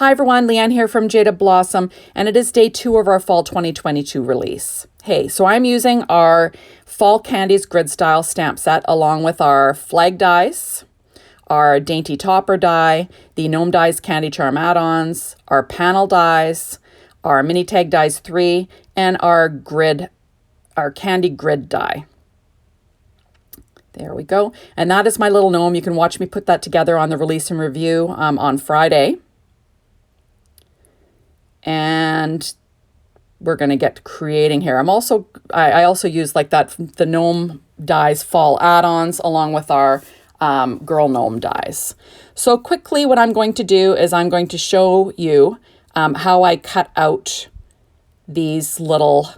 Hi everyone, Leanne here from Jaded Blossom, and it is day 2 of our Fall 2022 release. Hey, so I'm using our Fall Candies grid style stamp set along with our flag dies, our Dainty Topper die, the Gnome dies Candy Charm Add Ons, our panel dies, our mini tag dies 3, and our candy grid die. There we go. And that is my little gnome. You can watch me put that together on the release and review on Friday. And we're going to get creating here. I also use like that, the Gnome dies Fall Add Ons along with our Girl Gnome dies. So quickly what I'm going to do is I'm going to show you how I cut out these little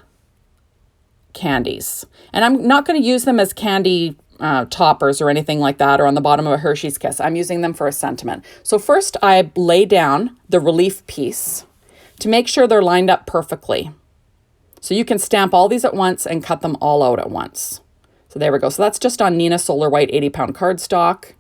candies. And I'm not going to use them as candy toppers or anything like that, or on the bottom of a Hershey's Kiss. I'm using them for a sentiment. So first I lay down the relief piece to make sure they're lined up perfectly. So you can stamp all these at once and cut them all out at once. So there we go. So that's just on Neenah Solar White 80-pound cardstock.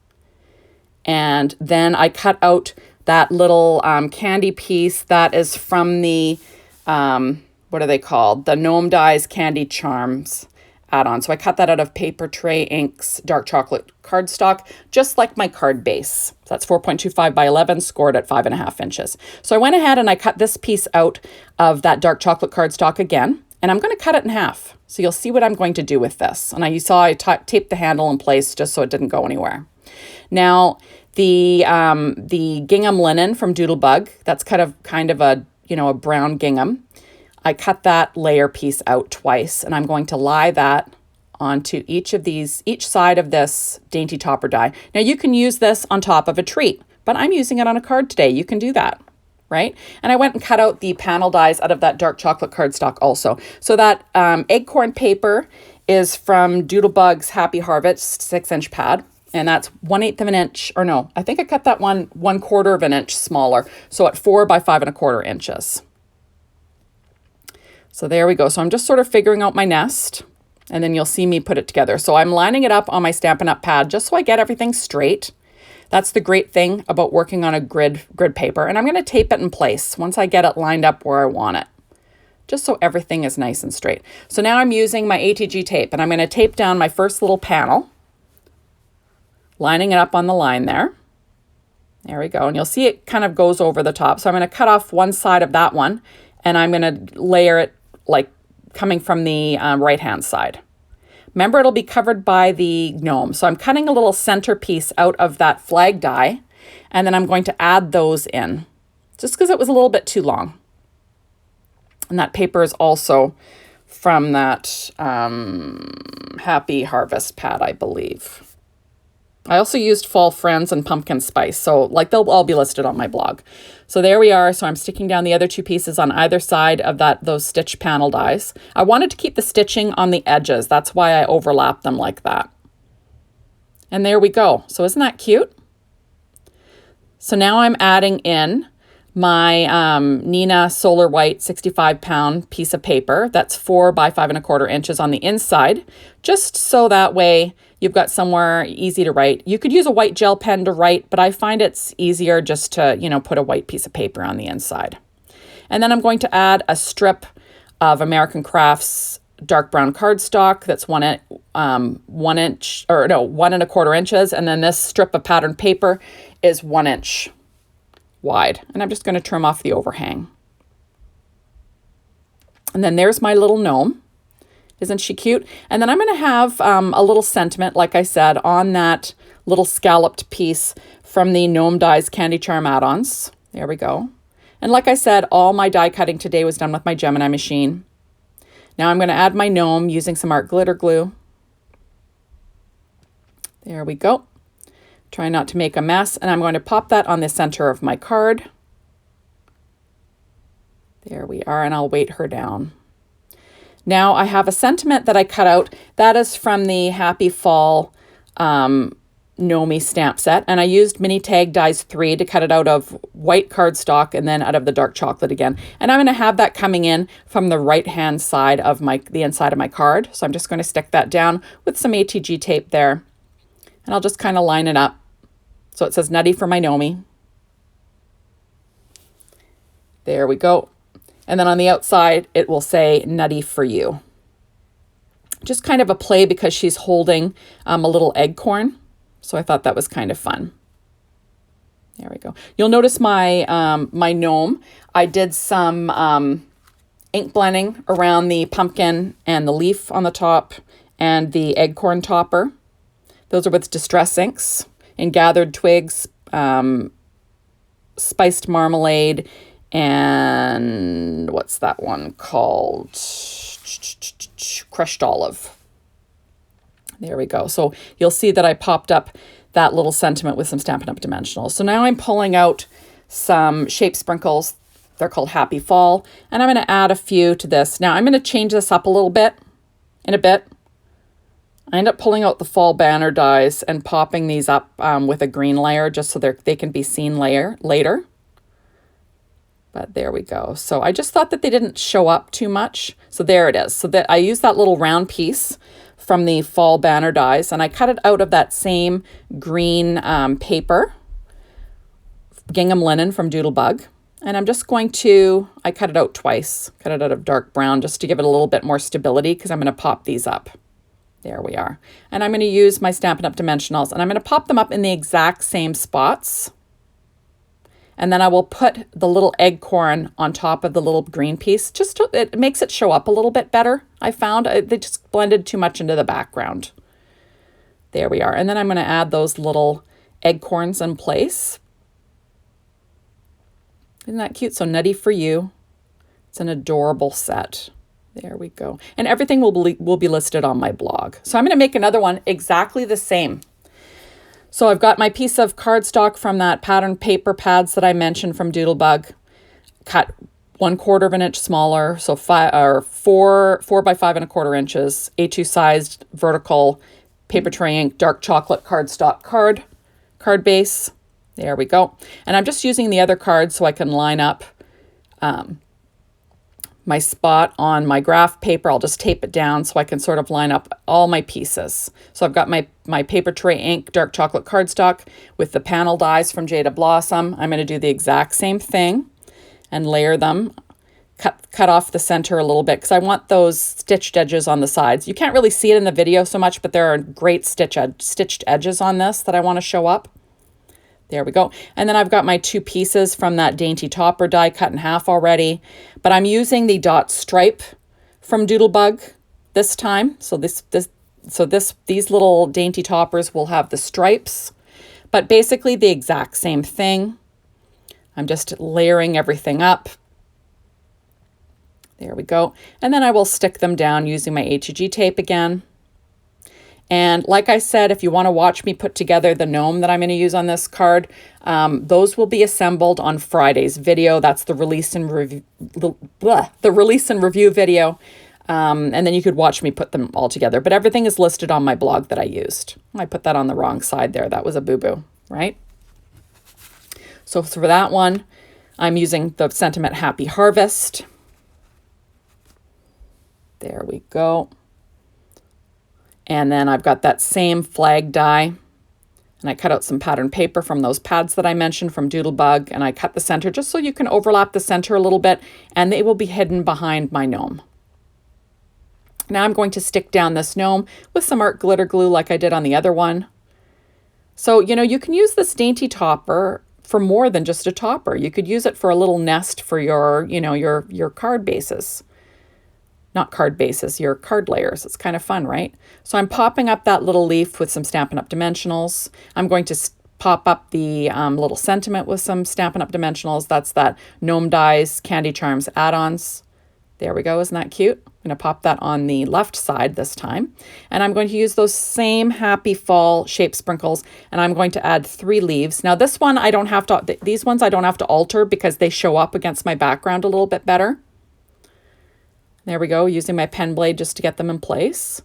And then I cut out that little candy piece that is from the, what are they called? The Gnome Dies Candy Charms Add On. So I cut that out of Paper Tray Inks dark chocolate cardstock, just like my card base. So that's 4.25 by 11, scored at 5.5 inches. So I went ahead and I cut this piece out of that dark chocolate cardstock again, and I'm going to cut it in half. So you'll see what I'm going to do with this. And you saw I taped the handle in place just so it didn't go anywhere. Now, the gingham linen from Doodlebug, that's kind of a, a brown gingham. I cut that layer piece out twice, and I'm going to lie that onto each side of this Dainty Topper die. Now you can use this on top of a treat, but I'm using it on a card today. You can do that, right? And I went and cut out the panel dies out of that dark chocolate cardstock also. So that acorn paper is from Doodlebug's Happy Harvest 6-inch pad. And that's 1/8 of an inch, or no, I think I cut that 1/4 of an inch smaller. So at 4 by 5.25 inches. So there we go. So I'm just sort of figuring out my nest, and then you'll see me put it together. So I'm lining it up on my Stampin' Up! Pad just so I get everything straight. That's the great thing about working on a grid paper. And I'm going to tape it in place once I get it lined up where I want it, just so everything is nice and straight. So now I'm using my ATG tape, and I'm going to tape down my first little panel, lining it up on the line there. There we go. And you'll see it kind of goes over the top. So I'm going to cut off one side of that one, and I'm going to layer it like coming from the right-hand side. Remember, it'll be covered by the gnome. So I'm cutting a little center piece out of that flag die, and then I'm going to add those in, just because it was a little bit too long. And that paper is also from that Happy Harvest pad, I believe. I also used Fall Friends and Pumpkin Spice, so like they'll all be listed on my blog. So there we are. So I'm sticking down the other two pieces on either side of those stitch panel dies. I wanted to keep the stitching on the edges. That's why I overlapped them like that. And there we go. So isn't that cute? So now I'm adding in my Neenah Solar White 65-pound piece of paper. That's 4 by 5.25 inches on the inside, just so that way you've got somewhere easy to write. You could use a white gel pen to write, but I find it's easier just to, put a white piece of paper on the inside. And then I'm going to add a strip of American Crafts dark brown cardstock that's 1.25 inches. And then this strip of patterned paper is 1 inch wide. And I'm just going to trim off the overhang. And then there's my little gnome. Isn't she cute? And then I'm going to have a little sentiment, like I said, on that little scalloped piece from the Gnome Dies Candy Charm Add Ons. There we go. And like I said, all my die cutting today was done with my Gemini machine. Now I'm going to add my gnome using some art glitter glue. There we go. Try not to make a mess. And I'm going to pop that on the center of my card. There we are. And I'll weight her down. Now I have a sentiment that I cut out. That is from the Happy Fall Gnome stamp set. And I used mini tag dies 3 to cut it out of white cardstock and then out of the dark chocolate again. And I'm going to have that coming in from the right-hand side of the inside of my card. So I'm just going to stick that down with some ATG tape there. And I'll just kind of line it up. So it says Nutty for my Gnome. There we go. And then on the outside, it will say Nutty for You. Just kind of a play because she's holding a little acorn. So I thought that was kind of fun. There we go. You'll notice my my gnome. I did some ink blending around the pumpkin and the leaf on the top and the acorn topper. Those are with Distress inks and Gathered Twigs, Spiced Marmalade, and what's that one called? Crushed Olive. There we go. So you'll see that I popped up that little sentiment with some Stampin' Up! Dimensionals. So now I'm pulling out some shape sprinkles. They're called Happy Fall. And I'm going to add a few to this. Now I'm going to change this up a little bit in a bit. I end up pulling out the fall banner dies and popping these up with a green layer just so they can be seen later. But there we go. So I just thought that they didn't show up too much. So there it is. So that I used that little round piece from the fall banner dies and I cut it out of that same green paper, gingham linen from Doodlebug. And I'm just going to, I cut it out twice, cut it out of dark brown just to give it a little bit more stability because I'm going to pop these up. There we are. And I'm going to use my Stampin' Up! Dimensionals and I'm going to pop them up in the exact same spots. And then I will put the little acorn on top of the little green piece. It makes it show up a little bit better, I found. They just blended too much into the background. There we are. And then I'm going to add those little acorns in place. Isn't that cute? So Nutty for You. It's an adorable set. There we go. And everything will be listed on my blog. So I'm going to make another one exactly the same. So I've got my piece of cardstock from that pattern paper pads that I mentioned from Doodlebug, cut 1/4 of an inch smaller, so 4 by 5 1/4 inches, A2 sized vertical paper tray ink, dark chocolate cardstock card base. There we go. And I'm just using the other cards so I can line up my spot on my graph paper. I'll just tape it down so I can sort of line up all my pieces. So I've got my paper tray ink, dark chocolate cardstock with the panel dies from Jaded Blossom. I'm going to do the exact same thing and layer them, cut off the center a little bit because I want those stitched edges on the sides. You can't really see it in the video so much, but there are great stitched edges on this that I want to show up. There we go. And then I've got my 2 pieces from that Dainty Topper die cut in half already, but I'm using the dot stripe from Doodlebug this time. So these little Dainty Toppers will have the stripes, but basically the exact same thing. I'm just layering everything up. There we go. And then I will stick them down using my HG tape again. And like I said, if you want to watch me put together the gnome that I'm going to use on this card, those will be assembled on Friday's video. That's the release and review, the release and review video. And then you could watch me put them all together. But everything is listed on my blog that I used. I put that on the wrong side there. That was a boo-boo, right? So for that one, I'm using the sentiment Happy Harvest. There we go. And then I've got that same flag die and I cut out some pattern paper from those pads that I mentioned from Doodlebug and I cut the center just so you can overlap the center a little bit and they will be hidden behind my gnome. Now I'm going to stick down this gnome with some art glitter glue like I did on the other one. So, you know, you can use this Dainty Topper for more than just a topper. You could use it for a little nest for your, you know, your card bases. Not card bases, your card layers. It's kind of fun, right? So I'm popping up that little leaf with some Stampin' Up! Dimensionals. I'm going to pop up the little sentiment with some Stampin' Up! Dimensionals. That's that Gnome Dies Candy Charms Add Ons. There we go. Isn't that cute? I'm going to pop that on the left side this time. And I'm going to use those same Happy Fall shape sprinkles. And I'm going to add 3 leaves. Now this one, I don't have to, these ones I don't have to alter because they show up against my background a little bit better. There we go, using my pen blade just to get them in place.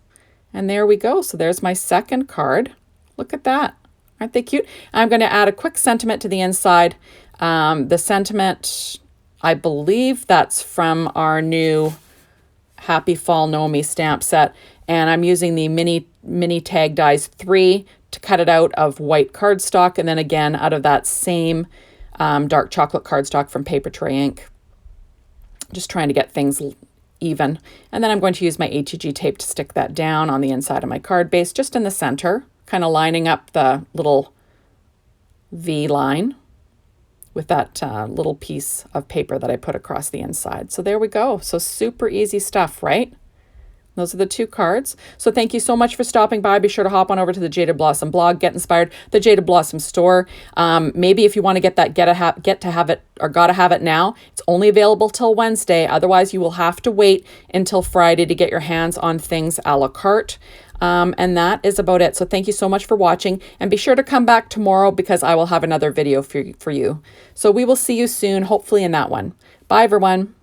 And there we go. So there's my second card. Look at that. Aren't they cute? I'm going to add a quick sentiment to the inside. The sentiment, I believe that's from our new Happy Fall Gnome stamp set. And I'm using the mini tag dies 3 to cut it out of white cardstock. And then again, out of that same dark chocolate cardstock from Paper Tray Ink. Just trying to get things even. And then I'm going to use my HEG tape to stick that down on the inside of my card base, just in the center, kind of lining up the little V line with that little piece of paper that I put across the inside. So there we go. So super easy stuff, right? Those are the 2 cards. So thank you so much for stopping by. Be sure to hop on over to the Jaded Blossom blog, get inspired, the Jaded Blossom store. Maybe if you want to get that get to have it or gotta have it now, it's only available till Wednesday. Otherwise, you will have to wait until Friday to get your hands on things a la carte. And that is about it. So thank you so much for watching, and be sure to come back tomorrow because I will have another video for you. So we will see you soon, hopefully in that one. Bye, everyone.